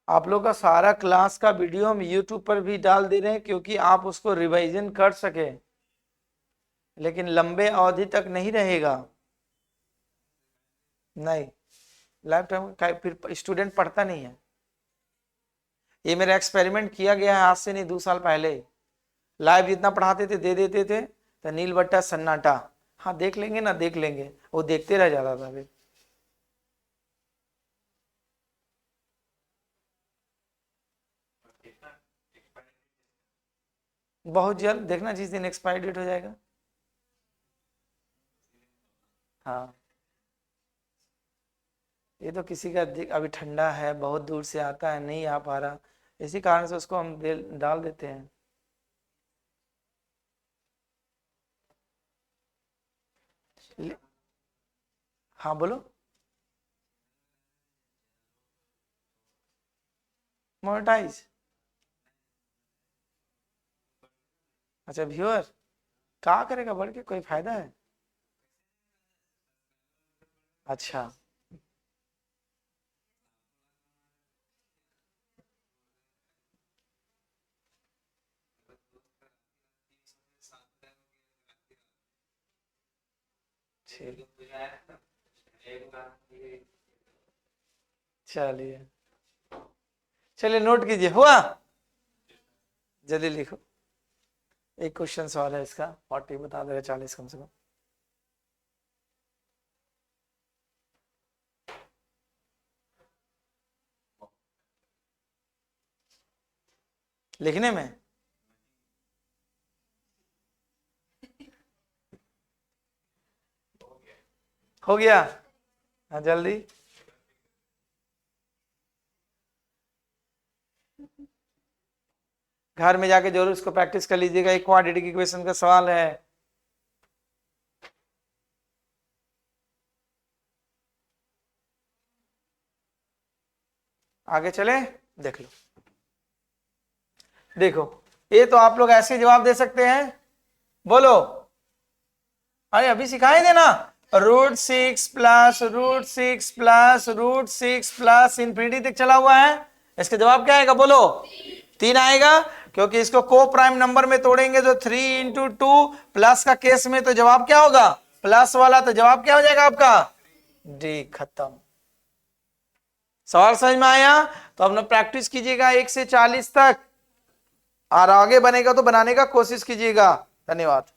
आप लोग का सारा क्लास का वीडियो हम यूट्यूब पर भी डाल दे रहे हैं, क्योंकि आप उसको रिवाइजन कर सके, लेकिन लंबे अवधि तक नहीं रहेगा, नहीं लाइफ टाइम फिर स्टूडेंट पढ़ता नहीं है। ये मेरा एक्सपेरिमेंट किया गया है आज से नहीं, 2 साल पहले, लाइव जितना पढ़ाते थे दे देते थे, तो नील बट्टा सन्नाटा, हाँ देख लेंगे ना देख लेंगे, वो देखते रह जाता था फिर। बहुत जल्द देखना, जिस दिन एक्सपायरी डेट हो जाएगा। हाँ, ये तो किसी का अभी ठंडा है, बहुत दूर से आता है, नहीं आ पा रहा, इसी कारण से उसको हम डाल देते हैं। हाँ बोलो, मोनेटाइज। अच्छा व्यूअर क्या करेगा बढ़ के, कोई फायदा है? अच्छा ठीक, चलिए चलिए नोट कीजिए, हुआ? जल्दी लिखो, एक क्वेश्चन सवाल है इसका, 40 बता देगा, 40 कम से कम। लिखने में हो गया? हाँ जल्दी। घर में जाके जरूर इसको प्रैक्टिस कर लीजिएगा, एक क्वाड्रेटिक इक्वेशन का सवाल है। आगे चले, देख लो। देखो ये तो आप लोग ऐसे जवाब दे सकते हैं, बोलो। अरे अभी सिखाए थे ना, √6 प्लस √6 प्लस √6 प्लस इंफिनिटी तक चला हुआ है, इसका जवाब क्या आएगा बोलो? 3 आएगा, क्योंकि इसको को प्राइम नंबर में तोड़ेंगे तो 3 × 2, प्लस का केस में तो जवाब क्या होगा? प्लस वाला, तो जवाब क्या हो जाएगा आपका? डी। खत्म। सवाल समझ में आया? तो अपना प्रैक्टिस कीजिएगा 1 से 40 तक, और आगे बनेगा तो बनाने का कोशिश कीजिएगा। धन्यवाद।